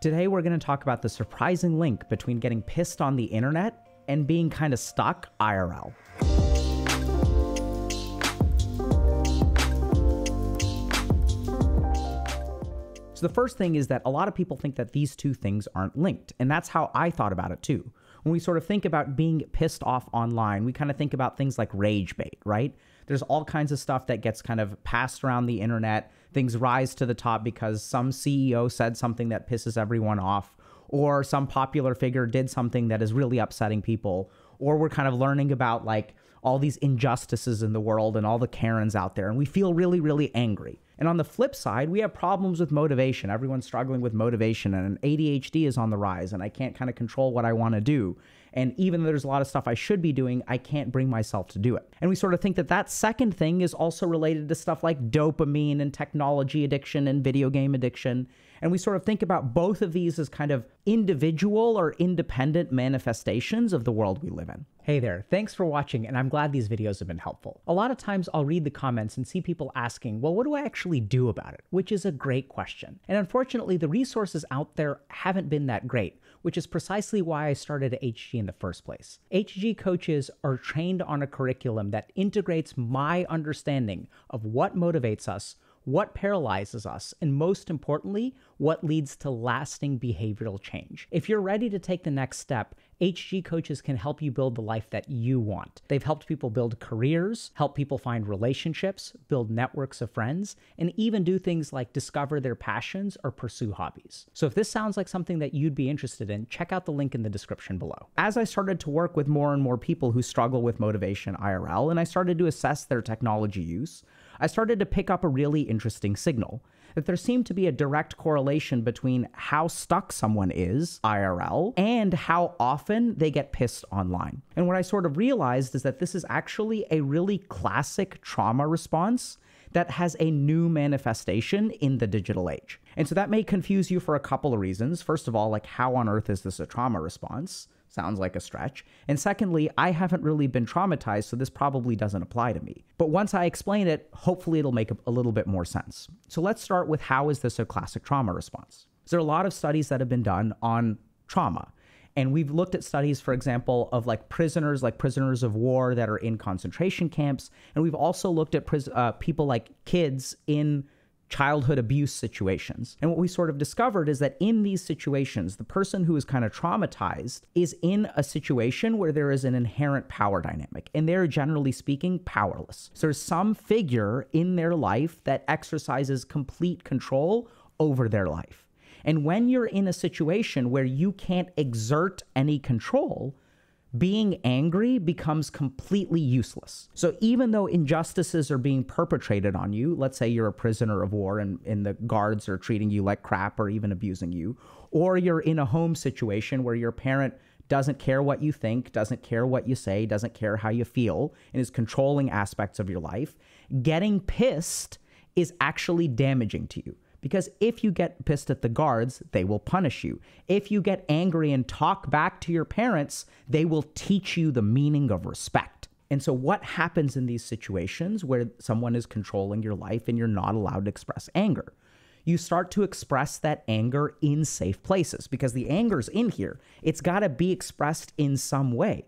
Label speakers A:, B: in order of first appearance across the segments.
A: Today we're going to talk about the surprising link between getting pissed on the internet and being kind of stuck IRL. So the first thing is that a lot of people think that these two things aren't linked, and that's how I thought about it too. When we sort of think about being pissed off online, we kind of think about things like rage bait, right? There's all kinds of stuff that gets kind of passed around the internet. Things rise to the top because some CEO said something that pisses everyone off, or some popular figure did something that is really upsetting people, or we're kind of learning about like all these injustices in the world and all the Karens out there, and we feel really, really angry. And on the flip side, we have problems with motivation. Everyone's struggling with motivation, and ADHD is on the rise, and I can't kind of control what I want to do. And even though there's a lot of stuff I should be doing, I can't bring myself to do it. And we sort of think that that second thing is also related to stuff like dopamine and technology addiction and video game addiction. And we sort of think about both of these as kind of individual or independent manifestations of the world we live in. Hey there, thanks for watching, and I'm glad these videos have been helpful. A lot of times I'll read the comments and see people asking, well, what do I actually do about it? Which is a great question. And unfortunately, the resources out there haven't been that great, which is precisely why I started HG in the first place. HG coaches are trained on a curriculum that integrates my understanding of what motivates us, what paralyzes us, and most importantly, what leads to lasting behavioral change. If you're ready to take the next step, HG coaches can help you build the life that you want. They've helped people build careers, help people find relationships, build networks of friends, and even do things like discover their passions or pursue hobbies. So if this sounds like something that you'd be interested in, check out the link in the description below. As I started to work with more and more people who struggle with motivation IRL, and I started to assess their technology use, I started to pick up a really interesting signal, that there seemed to be a direct correlation between how stuck someone is IRL and how often they get pissed online. And what I sort of realized is that this is actually a really classic trauma response that has a new manifestation in the digital age. And so that may confuse you for a couple of reasons. First of all, like, how on earth is this a trauma response? Sounds like a stretch. And secondly, I haven't really been traumatized, so this probably doesn't apply to me. But once I explain it, hopefully it'll make a little bit more sense. So let's start with, how is this a classic trauma response? So there are a lot of studies that have been done on trauma. And we've looked at studies, for example, of prisoners of war that are in concentration camps. And we've also looked at people like kids in childhood abuse situations. And what we sort of discovered is that in these situations, the person who is kind of traumatized is in a situation where there is an inherent power dynamic, and they're, generally speaking, powerless. So there's some figure in their life that exercises complete control over their life. And when you're in a situation where you can't exert any control, being angry becomes completely useless. So even though injustices are being perpetrated on you, let's say you're a prisoner of war and the guards are treating you like crap or even abusing you, or you're in a home situation where your parent doesn't care what you think, doesn't care what you say, doesn't care how you feel, and is controlling aspects of your life, getting pissed is actually damaging to you. Because if you get pissed at the guards, they will punish you. If you get angry and talk back to your parents, they will teach you the meaning of respect. And so what happens in these situations where someone is controlling your life and you're not allowed to express anger? You start to express that anger in safe places, because the anger's in here. It's got to be expressed in some way.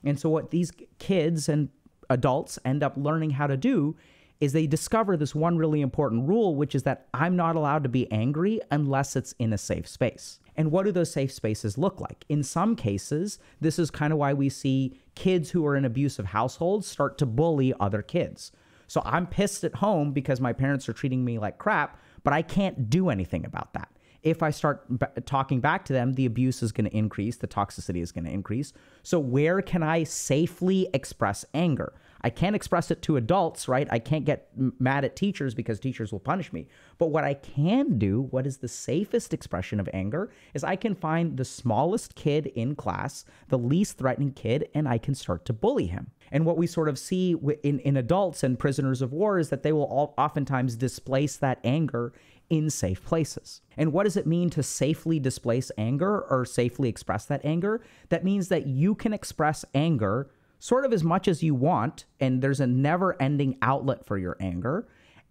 A: And so what these kids and adults end up learning how to do is they discover this one really important rule, which is that I'm not allowed to be angry unless it's in a safe space. And what do those safe spaces look like? In some cases, this is kind of why we see kids who are in abusive households start to bully other kids. So I'm pissed at home because my parents are treating me like crap, but I can't do anything about that. If I start talking back to them, the abuse is going to increase, the toxicity is going to increase. So where can I safely express anger? I can't express it to adults, right? I can't get mad at teachers because teachers will punish me. But what I can do, what is the safest expression of anger, is I can find the smallest kid in class, the least threatening kid, and I can start to bully him. And what we sort of see in adults and prisoners of war is that they will oftentimes displace that anger in safe places. And what does it mean to safely displace anger or safely express that anger? That means that you can express anger sort of as much as you want, and there's a never-ending outlet for your anger,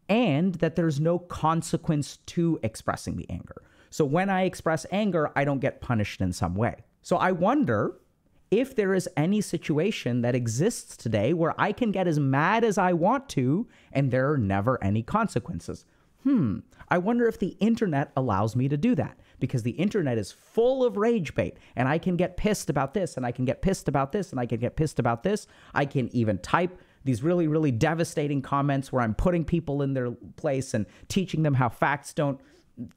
A: and that there's no consequence to expressing the anger. So when I express anger, I don't get punished in some way. So I wonder if there is any situation that exists today where I can get as mad as I want to and there are never any consequences. I wonder if the internet allows me to do that, because the internet is full of rage bait and I can get pissed about this and I can get pissed about this and I can get pissed about this. I can even type these really, really devastating comments where I'm putting people in their place and teaching them how facts don't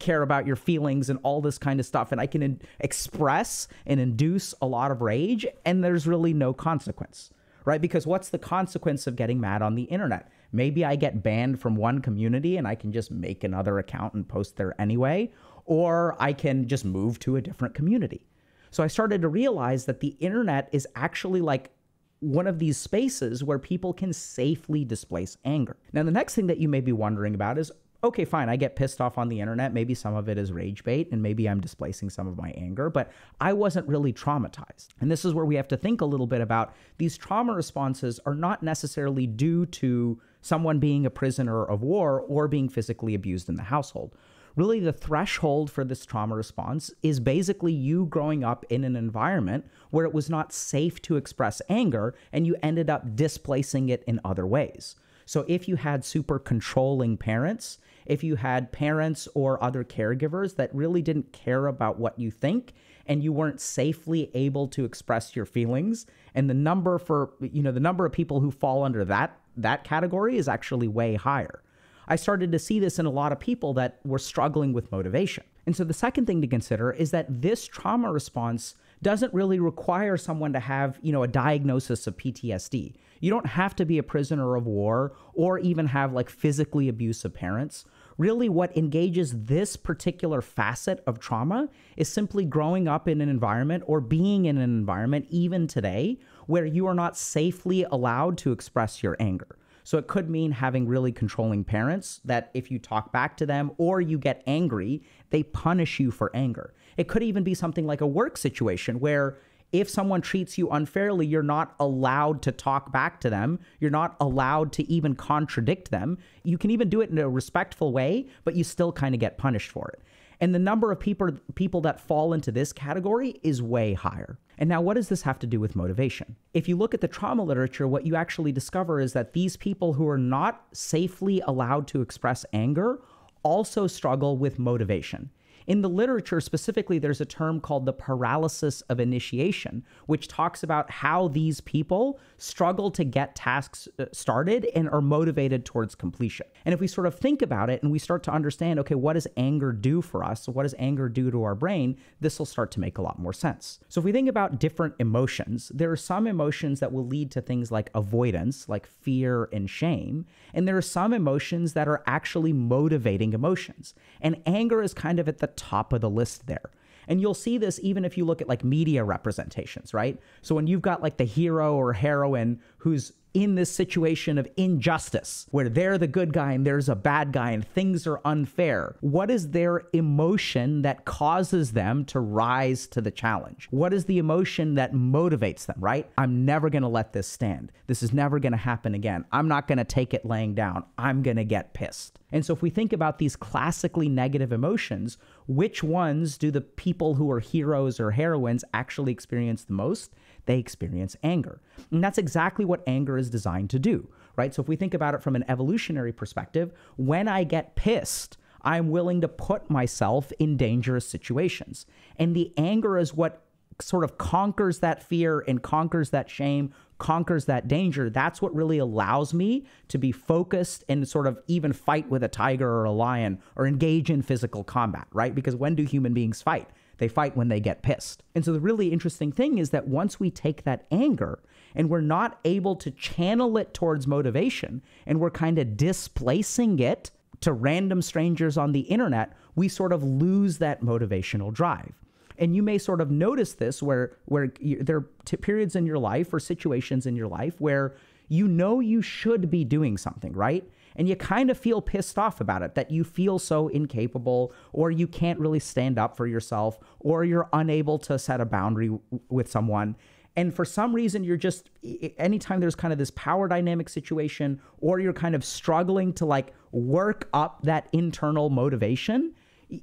A: care about your feelings and all this kind of stuff. And I can express and induce a lot of rage and there's really no consequence, right? Because what's the consequence of getting mad on the internet? Maybe I get banned from one community and I can just make another account and post there anyway, or I can just move to a different community. So I started to realize that the internet is actually like one of these spaces where people can safely displace anger. Now, the next thing that you may be wondering about is, okay, fine, I get pissed off on the internet. Maybe some of it is rage bait and maybe I'm displacing some of my anger, but I wasn't really traumatized. And this is where we have to think a little bit about these trauma responses are not necessarily due to someone being a prisoner of war or being physically abused in the household. Really, the threshold for this trauma response is basically you growing up in an environment where it was not safe to express anger and you ended up displacing it in other ways. So if you had super controlling parents, if you had parents or other caregivers that really didn't care about what you think and you weren't safely able to express your feelings, and the number of people who fall under that category is actually way higher. I started to see this in a lot of people that were struggling with motivation. And so the second thing to consider is that this trauma response doesn't really require someone to have, a diagnosis of PTSD. You don't have to be a prisoner of war or even have like physically abusive parents. Really, what engages this particular facet of trauma is simply growing up in an environment or being in an environment, even today, where you are not safely allowed to express your anger. So it could mean having really controlling parents that if you talk back to them or you get angry, they punish you for anger. It could even be something like a work situation where if someone treats you unfairly, you're not allowed to talk back to them. You're not allowed to even contradict them. You can even do it in a respectful way, but you still kind of get punished for it. And the number of people that fall into this category is way higher. And now, what does this have to do with motivation? If you look at the trauma literature, what you actually discover is that these people who are not safely allowed to express anger also struggle with motivation. In the literature specifically, there's a term called the paralysis of initiation, which talks about how these people struggle to get tasks started and are motivated towards completion. And if we sort of think about it and we start to understand, okay, what does anger do for us? What does anger do to our brain? This will start to make a lot more sense. So if we think about different emotions, there are some emotions that will lead to things like avoidance, like fear and shame. And there are some emotions that are actually motivating emotions. And anger is kind of at the top of the list there. And you'll see this even if you look at like media representations, right? So when you've got like the hero or heroine who's in this situation of injustice, where they're the good guy and there's a bad guy and things are unfair, what is their emotion that causes them to rise to the challenge? What is the emotion that motivates them, right? I'm never going to let this stand. This is never going to happen again. I'm not going to take it laying down. I'm going to get pissed. And so if we think about these classically negative emotions, which ones do the people who are heroes or heroines actually experience the most? They experience anger. And that's exactly what anger is designed to do, right? So if we think about it from an evolutionary perspective, when I get pissed, I'm willing to put myself in dangerous situations. And the anger is what sort of conquers that fear and conquers that shame, conquers that danger. That's what really allows me to be focused and sort of even fight with a tiger or a lion or engage in physical combat, right? Because when do human beings fight? They fight when they get pissed. And so the really interesting thing is that once we take that anger and we're not able to channel it towards motivation and we're kind of displacing it to random strangers on the internet, we sort of lose that motivational drive. And you may sort of notice this where there are periods in your life or situations in your life where you know you should be doing something, right? And you kind of feel pissed off about it, that you feel so incapable, or you can't really stand up for yourself, or you're unable to set a boundary with someone. And for some reason, you're just, anytime there's kind of this power dynamic situation, or you're kind of struggling to like work up that internal motivation,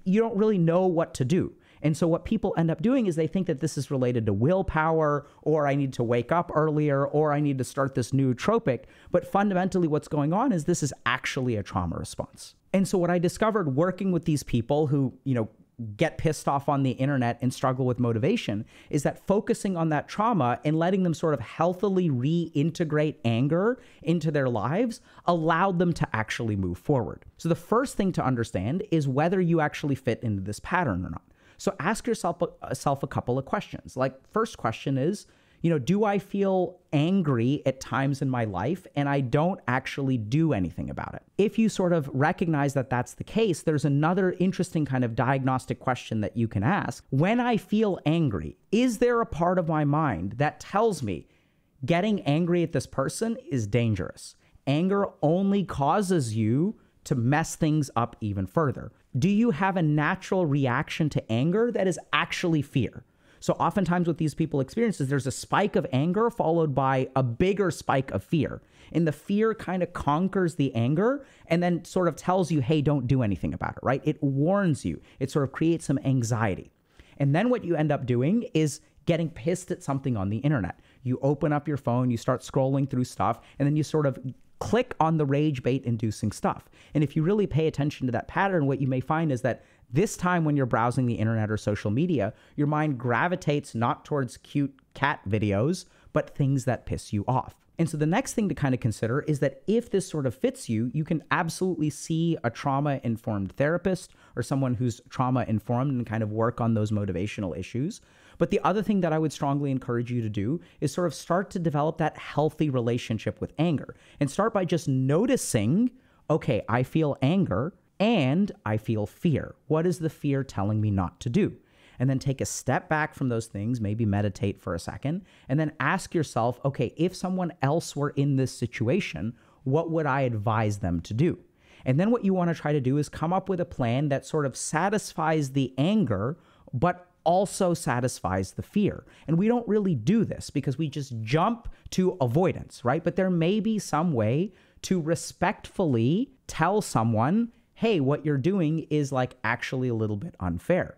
A: you don't really know what to do. And so what people end up doing is they think that this is related to willpower, or I need to wake up earlier, or I need to start this nootropic. But fundamentally what's going on is this is actually a trauma response. And so what I discovered working with these people who, get pissed off on the internet and struggle with motivation is that focusing on that trauma and letting them sort of healthily reintegrate anger into their lives allowed them to actually move forward. So the first thing to understand is whether you actually fit into this pattern or not. So ask yourself a couple of questions. Like, first question is, do I feel angry at times in my life and I don't actually do anything about it? If you sort of recognize that that's the case, there's another interesting kind of diagnostic question that you can ask. When I feel angry, is there a part of my mind that tells me getting angry at this person is dangerous? Anger only causes you to mess things up even further. Do you have a natural reaction to anger that is actually fear? So oftentimes what these people experience is there's a spike of anger followed by a bigger spike of fear. And the fear kind of conquers the anger and then sort of tells you, hey, don't do anything about it, right? It warns you. It sort of creates some anxiety. And then what you end up doing is getting pissed at something on the internet. You open up your phone, you start scrolling through stuff, and then you sort of click on the rage bait inducing stuff. And if you really pay attention to that pattern, what you may find is that this time when you're browsing the internet or social media, your mind gravitates not towards cute cat videos, but things that piss you off. And so the next thing to kind of consider is that if this sort of fits you, you can absolutely see a trauma-informed therapist or someone who's trauma-informed and kind of work on those motivational issues. But the other thing that I would strongly encourage you to do is sort of start to develop that healthy relationship with anger and start by just noticing, okay, I feel anger and I feel fear. What is the fear telling me not to do? And then take a step back from those things, maybe meditate for a second, and then ask yourself, okay, if someone else were in this situation, what would I advise them to do? And then what you want to try to do is come up with a plan that sort of satisfies the anger, but also satisfies the fear. And we don't really do this because we just jump to avoidance, right? But there may be some way to respectfully tell someone, hey, what you're doing is like actually a little bit unfair.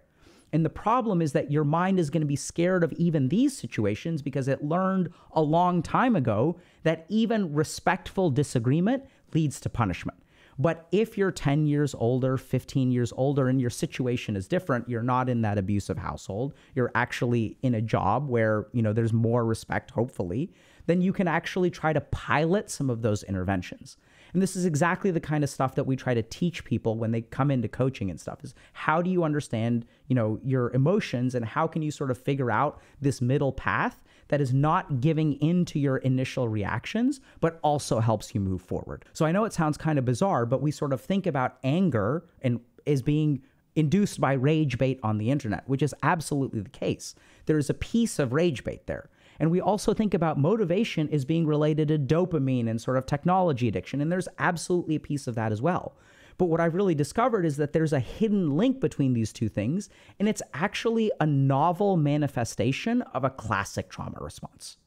A: And the problem is that your mind is going to be scared of even these situations because it learned a long time ago that even respectful disagreement leads to punishment. But if you're 10 years older, 15 years older, and your situation is different, you're not in that abusive household, you're actually in a job where, there's more respect, hopefully, then you can actually try to pilot some of those interventions. And this is exactly the kind of stuff that we try to teach people when they come into coaching and stuff is how do you understand, your emotions and how can you sort of figure out this middle path that is not giving in to your initial reactions, but also helps you move forward. So I know it sounds kind of bizarre, but we sort of think about anger and as being induced by rage bait on the internet, which is absolutely the case. There is a piece of rage bait there. And we also think about motivation as being related to dopamine and sort of technology addiction. And there's absolutely a piece of that as well. But what I've really discovered is that there's a hidden link between these two things. And it's actually a novel manifestation of a classic trauma response.